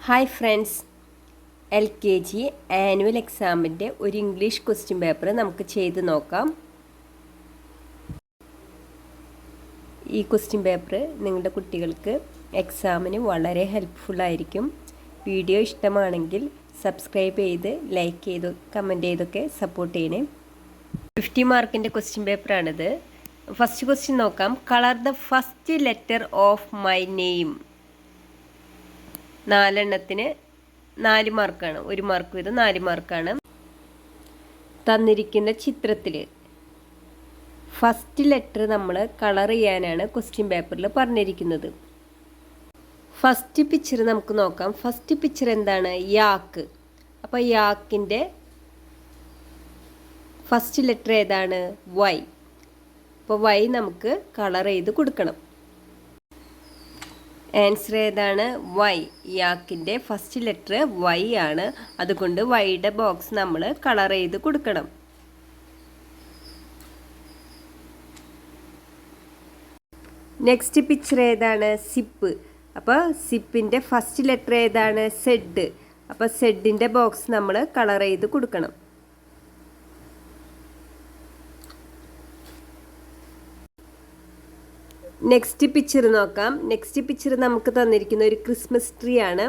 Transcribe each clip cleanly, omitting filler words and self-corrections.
Hi friends, LKG annual എക്സാമിൻ്റെ ഒരു English question paper നമുക്ക് ചെയ്ത് നോക്കാം. ഈ ക്വസ്റ്റ്യൻ പേപ്പർ നിങ്ങളുടെ കുട്ടികൾക്ക് എക്സാമിന് വളരെ ഹെൽപ്ഫുള്ളായിരിക്കും. വീഡിയോ ഇഷ്ടമാണെങ്കിൽ സബ്സ്ക്രൈബ് ചെയ്ത് ലൈക്ക് ചെയ്ത് കമൻറ്റ് ചെയ്തൊക്കെ സപ്പോർട്ട് ചെയ്യണേ. 50 മാർക്കിൻ്റെ ക്വസ്റ്റ്യൻ പേപ്പറാണിത്. ഫസ്റ്റ് ക്വസ്റ്റ്യൻ നോക്കാം. Colour the first letter of my name. 4 എണ്ണത്തിന് 4 മാർക്കാണ്. 1 മാർക്ക് വീതം 4 മാർക്കാണ്. തന്നിരിക്കുന്ന ചിത്രത്തിൽ ഫസ്റ്റ് ലെറ്റർ നമ്മൾ കളർ ചെയ്യാനാണ് ക്വസ്റ്റ്യൻ പേപ്പറിൽ പറഞ്ഞിരിക്കുന്നത്. ഫസ്റ്റ് പിക്ചർ നമുക്ക് നോക്കാം. ഫസ്റ്റ് പിക്ചർ എന്താണ്? യാക്ക്. അപ്പോൾ യാക്കിൻ്റെ ഫസ്റ്റ് ലെറ്റർ ഏതാണ്? വൈ. അപ്പോൾ വൈ നമുക്ക് കളർ ചെയ്ത് കൊടുക്കണം. ആൻസർ ഏതാണ്? വൈ. യാക്കിൻ്റെ ഫസ്റ്റ് ലെറ്റർ വൈ ആണ്. അതുകൊണ്ട് വൈയുടെ ബോക്സ് നമ്മൾ കളർ ചെയ്ത് കൊടുക്കണം. നെക്സ്റ്റ് പിക്ചർ ഏതാണ്? സിപ്പ്. അപ്പോൾ സിപ്പിൻ്റെ ഫസ്റ്റ് ലെറ്റർ ഏതാണ്? സെഡ്. അപ്പോൾ സെഡിൻ്റെ ബോക്സ് നമ്മൾ കളർ ചെയ്ത് കൊടുക്കണം. നെക്സ്റ്റ് പിക്ചർ നോക്കാം. നെക്സ്റ്റ് പിക്ചർ നമുക്ക് തന്നിരിക്കുന്ന ഒരു ക്രിസ്മസ് ട്രീ ആണ്.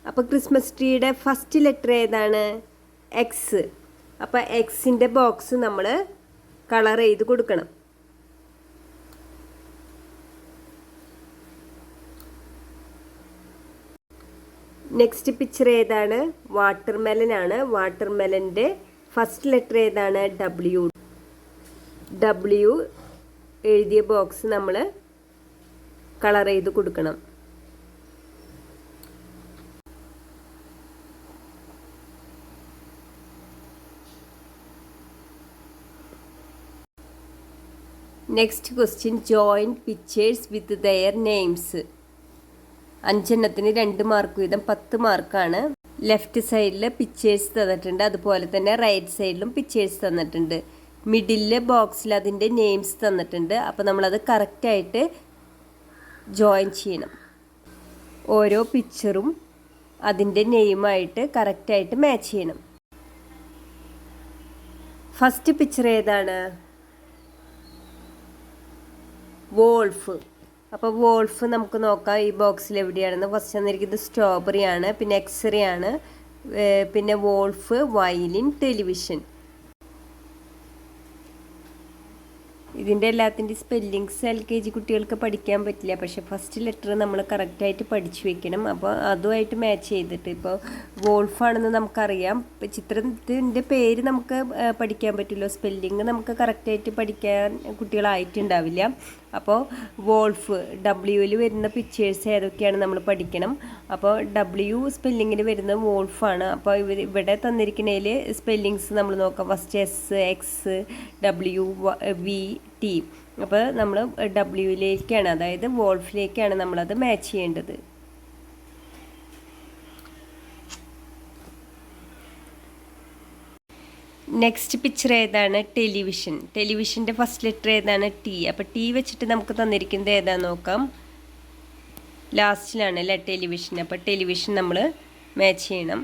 അപ്പോൾ ക്രിസ്മസ് ട്രീയുടെ ഫസ്റ്റ് ലെറ്റർ ഏതാണ്? എക്സ്. അപ്പോൾ എക്സിൻ്റെ ബോക്സ് നമ്മൾ കളർ ചെയ്ത് കൊടുക്കണം. നെക്സ്റ്റ് പിക്ചർ ഏതാണ്? വാട്ടർമെലൻ ആണ്. വാട്ടർമെലൻ്റെ ഫസ്റ്റ് ലെറ്റർ ഏതാണ്? ഡബ്ല്യു. ഡബ്ല്യു എഴുതിയ ബോക്സ് നമ്മൾ കളർ ചെയ്ത് കൊടുക്കണം. Next question. Join pictures with their names. 5 എണ്ണത്തിന് 2 മാർക്ക് വീതം 10 മാർക്കാണ്. ലെഫ്റ്റ് സൈഡിൽ പിക്ചേഴ്സ് തന്നിട്ടുണ്ട്, അതുപോലെ തന്നെ റൈറ്റ് സൈഡിലും പിക്ചേഴ്സ് തന്നിട്ടുണ്ട്. മിഡിലെ ബോക്സിൽ അതിൻ്റെ നെയിംസ് തന്നിട്ടുണ്ട്. അപ്പോൾ നമ്മളത് കറക്റ്റായിട്ട് ജോയിൻ ചെയ്യണം. ഓരോ പിക്ചറും അതിൻ്റെ നെയിമായിട്ട് കറക്റ്റായിട്ട് മാച്ച് ചെയ്യണം. ഫസ്റ്റ് പിക്ചർ ഏതാണ്? വോൾഫ്. അപ്പോൾ വോൾഫ് നമുക്ക് നോക്കാം ഈ ബോക്സിൽ എവിടെയാണെന്ന്. ഫസ്റ്റ് തന്നിരിക്കുന്നത് സ്ട്രോബെറി ആണ്, പിന്നെ എക്സ്റേ ആണ്, പിന്നെ വോൾഫ്, വയലിൻ, ടെലിവിഷൻ. ഇതിൻ്റെ എല്ലാത്തിൻ്റെ സ്പെല്ലിങ്സ് LKG കുട്ടികൾക്ക് പഠിക്കാൻ പറ്റില്ല, പക്ഷേ ഫസ്റ്റ് ലെറ്റർ നമ്മൾ കറക്റ്റായിട്ട് പഠിച്ചു വെക്കണം. അപ്പോൾ അതുമായിട്ട് മാച്ച് ചെയ്തിട്ട്, ഇപ്പോൾ വോൾഫാണെന്ന് നമുക്കറിയാം, ചിത്രത്തിൻ്റെ പേര് നമുക്ക് പഠിക്കാൻ പറ്റില്ല, സ്പെല്ലിങ് നമുക്ക് കറക്റ്റായിട്ട് പഠിക്കാൻ കുട്ടികളായിട്ടുണ്ടാവില്ല. അപ്പോൾ വോൾഫ് ഡബ്ല്യൂവിൽ വരുന്ന പിക്ചേഴ്സ് ഏതൊക്കെയാണ് നമ്മൾ പഠിക്കണം. അപ്പോൾ W സ്പെല്ലിങ്ങിൽ വരുന്നത് വോൾഫാണ്. അപ്പോൾ ഇവിടെ തന്നിരിക്കുന്നതിൽ സ്പെല്ലിങ്സ് നമ്മൾ നോക്കാം. First S, X, W, V, T. അപ്പോൾ നമ്മൾ ഡബ്ല്യൂവിലേക്കാണ്, അതായത് വോൾഫിലേക്കാണ് നമ്മളത് മാച്ച് ചെയ്യേണ്ടത്. നെക്സ്റ്റ് പിക്ചർ ഏതാണ്? ടെലിവിഷൻ. ടെലിവിഷൻ്റെ ഫസ്റ്റ് ലെറ്റർ ഏതാണ്? T. അപ്പോൾ T വെച്ചിട്ട് നമുക്ക് തന്നിരിക്കുന്നത് ഏതാണെന്ന് നോക്കാം. ലാസ്റ്റിലാണ് അല്ലേ ടെലിവിഷൻ. അപ്പോൾ ടെലിവിഷൻ നമ്മൾ മാച്ച് ചെയ്യണം.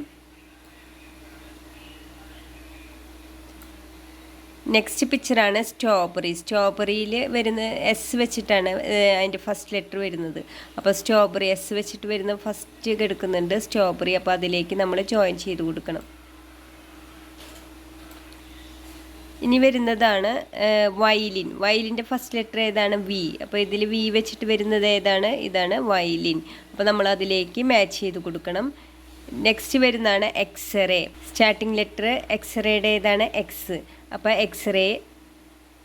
Next പിക്ചറാണ് strawberry. സ്ട്രോബെറിയിൽ വരുന്ന S വെച്ചിട്ടാണ് അതിൻ്റെ ഫസ്റ്റ് ലെറ്റർ വരുന്നത്. അപ്പോൾ സ്ട്രോബെറി S വെച്ചിട്ട് വരുന്ന ഫസ്റ്റ് എടുക്കുന്നുണ്ട് സ്ട്രോബെറി. അപ്പോൾ അതിലേക്ക് നമ്മൾ ജോയിൻ ചെയ്ത് കൊടുക്കണം. ഇനി വരുന്നതാണ് വയലിൻ. വയലിൻ്റെ ഫസ്റ്റ് ലെറ്റർ ഏതാണ്? V. അപ്പോൾ ഇതിൽ V വെച്ചിട്ട് വരുന്നത് ഏതാണ്? ഇതാണ് വയലിൻ. അപ്പോൾ നമ്മൾ അതിലേക്ക് മാച്ച് ചെയ്ത് കൊടുക്കണം. നെക്സ്റ്റ് വരുന്നതാണ് എക്സ്റേ. സ്റ്റാർട്ടിംഗ് ലെറ്റർ എക്സ്റേയുടെ ഏതാണ്? X. അപ്പോൾ എക്സ്റേ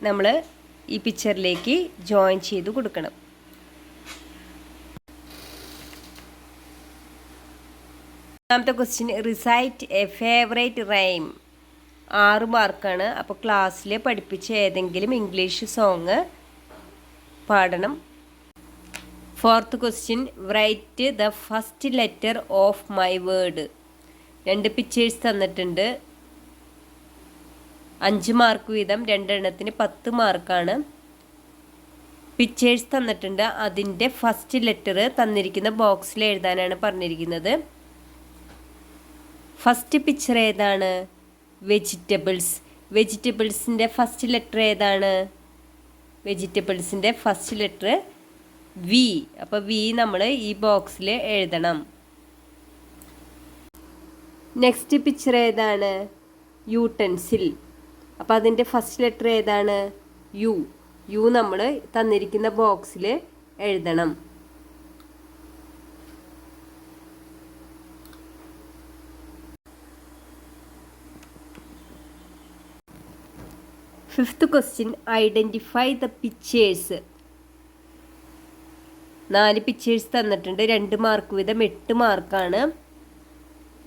നമ്മൾ ഈ പിക്ചറിലേക്ക് ജോയിൻ ചെയ്ത് കൊടുക്കണം. രണ്ടാമത്തെ question. Recite A favourite rhyme. 6 മാർക്കാണ്. അപ്പോൾ ക്ലാസ്സിൽ പഠിപ്പിച്ച ഏതെങ്കിലും ഇംഗ്ലീഷ് സോങ് പാടണം. Fourth question. Write the first letter of my word. 2 pictures തന്നിട്ടുണ്ട്. 5 മാർക്ക് വീതം, 2 എണ്ണത്തിന് 10 മാർക്കാണ്. പിക്ചേഴ്സ് തന്നിട്ടുണ്ട്. അതിൻ്റെ ഫസ്റ്റ് ലെറ്റർ തന്നിരിക്കുന്ന ബോക്സിൽ എഴുതാനാണ് പറഞ്ഞിരിക്കുന്നത്. ഫസ്റ്റ് പിക്ചർ ഏതാണ്? വെജിറ്റബിൾസ്. വെജിറ്റബിൾസിൻ്റെ ഫസ്റ്റ് ലെറ്റർ ഏതാണ്? വെജിറ്റബിൾസിൻ്റെ ഫസ്റ്റ് ലെറ്റർ വി. അപ്പോൾ വി നമ്മൾ ഈ ബോക്സിൽ എഴുതണം. നെക്സ്റ്റ് പിക്ചർ ഏതാണ്? യൂട്ടൻസിൽ. അപ്പോൾ അതിൻ്റെ ഫസ്റ്റ് ലെറ്റർ ഏതാണ്? യു. യു നമ്മൾ തന്നിരിക്കുന്ന ബോക്സിൽ എഴുതണം. Fifth question, identify the pictures. 4 pictures തന്നിട്ടുണ്ട്. 2 മാർക്ക് വീതം 8 മാർക്കാണ്.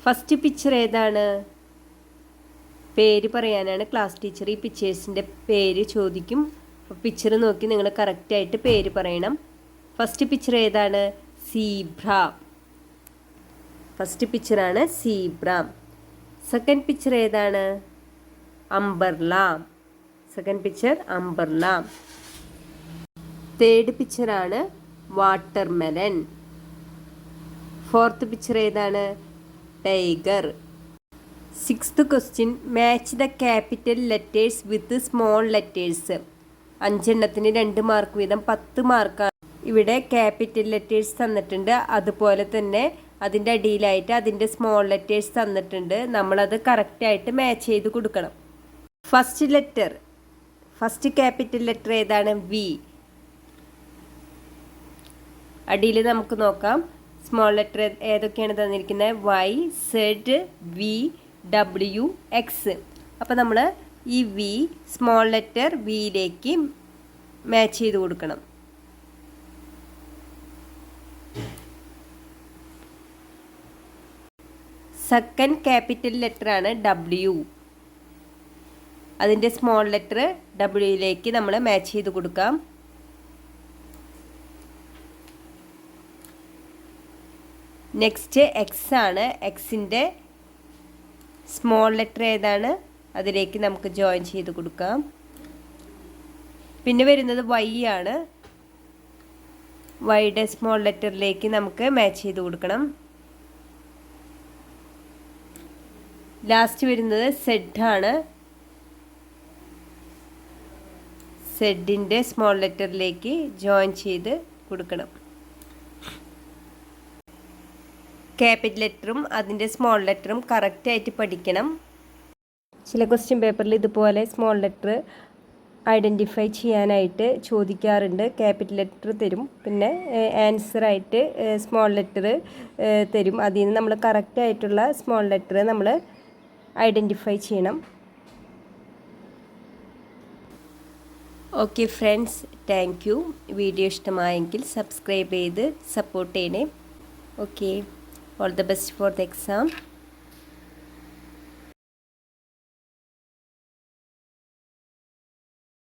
ഫസ്റ്റ് പിക്ചർ ഏതാണ്? പേര് പറയാനാണ് ക്ലാസ് ടീച്ചർ ഈ പിക്ചേഴ്സിൻ്റെ പേര് ചോദിക്കും. അപ്പോൾ പിക്ചർ നോക്കി നിങ്ങൾ കറക്റ്റായിട്ട് പേര് പറയണം. ഫസ്റ്റ് പിക്ചർ ഏതാണ്? സീബ്ര. ഫസ്റ്റ് പിക്ചറാണ് സീബ്ര. സെക്കൻഡ് പിക്ചർ ഏതാണ്? Umbrella. Second picture umbrella. Third പിക്ചറാണ് വാട്ടർമെലൻ. ഫോർത്ത് പിക്ചർ ഏതാണ്? Tiger. Sixth question, match the capital letters with small letters. 5 എണ്ണത്തിന് 2 മാർക്ക് വീതം 10 മാർക്കാണ്. ഇവിടെ ക്യാപിറ്റൽ ലെറ്റേഴ്സ് തന്നിട്ടുണ്ട്, അതുപോലെ തന്നെ അതിൻ്റെ അടിയിലായിട്ട് അതിൻ്റെ സ്മോൾ ലെറ്റേഴ്സ് തന്നിട്ടുണ്ട്. നമ്മളത് കറക്റ്റായിട്ട് മാച്ച് ചെയ്ത് കൊടുക്കണം. First letter, first capital letter ഏതാണ്? വി. അടിയിൽ നമുക്ക് നോക്കാം സ്മോൾ ലെറ്റർ ഏതൊക്കെയാണ് തന്നിരിക്കുന്നത്. Y, Z, V, W, X. അപ്പോൾ നമ്മൾ ഈ വി സ്മോൾ ലെറ്റർ വിയിലേക്ക് മാച്ച് ചെയ്ത് കൊടുക്കണം. സെക്കൻഡ് ക്യാപിറ്റൽ ലെറ്ററാണ് ഡബ്ല്യു. അതിൻ്റെ സ്മോൾ ലെറ്റർ ഡബ്ല്യുയിലേക്ക് നമ്മൾ മാച്ച് ചെയ്ത് കൊടുക്കാം. നെക്സ്റ്റ് എക്സ് ആണ്. എക്സിൻ്റെ സ്മോൾ ലെറ്റർ ഏതാണ്? അതിലേക്ക് നമുക്ക് ജോയിൻ ചെയ്ത് കൊടുക്കാം. പിന്നെ വരുന്നത് വൈ ആണ്. വൈയുടെ സ്മോൾ ലെറ്ററിലേക്ക് നമുക്ക് മാച്ച് ചെയ്ത് കൊടുക്കണം. ലാസ്റ്റ് വരുന്നത് സെഡ് ആണ്. സെഡിൻ്റെ സ്മോൾ ലെറ്ററിലേക്ക് ജോയിൻ ചെയ്ത് കൊടുക്കണം. ക്യാപിറ്റൽ ലെറ്ററും അതിൻ്റെ സ്മോൾ ലെറ്ററും കറക്റ്റായിട്ട് പഠിക്കണം. ചില ക്വസ്റ്റ്യൻ പേപ്പറിൽ ഇതുപോലെ സ്മോൾ ലെറ്റർ ഐഡൻറ്റിഫൈ ചെയ്യാനായിട്ട് ചോദിക്കാറുണ്ട്. ക്യാപിറ്റൽ ലെറ്റർ തരും, പിന്നെ ആൻസറായിട്ട് സ്മോൾ ലെറ്റർ തരും. അതിൽ നിന്ന് നമ്മൾ കറക്റ്റായിട്ടുള്ള സ്മോൾ ലെറ്റർ നമ്മൾ ഐഡൻറ്റിഫൈ ചെയ്യണം. Okay friends, thank you. Video ഇഷ്ടമായെങ്കിൽ സബ്സ്ക്രൈബ് ചെയ്ത് സപ്പോർട്ട് ചെയ്യണേ. Okay, all the best for the exam.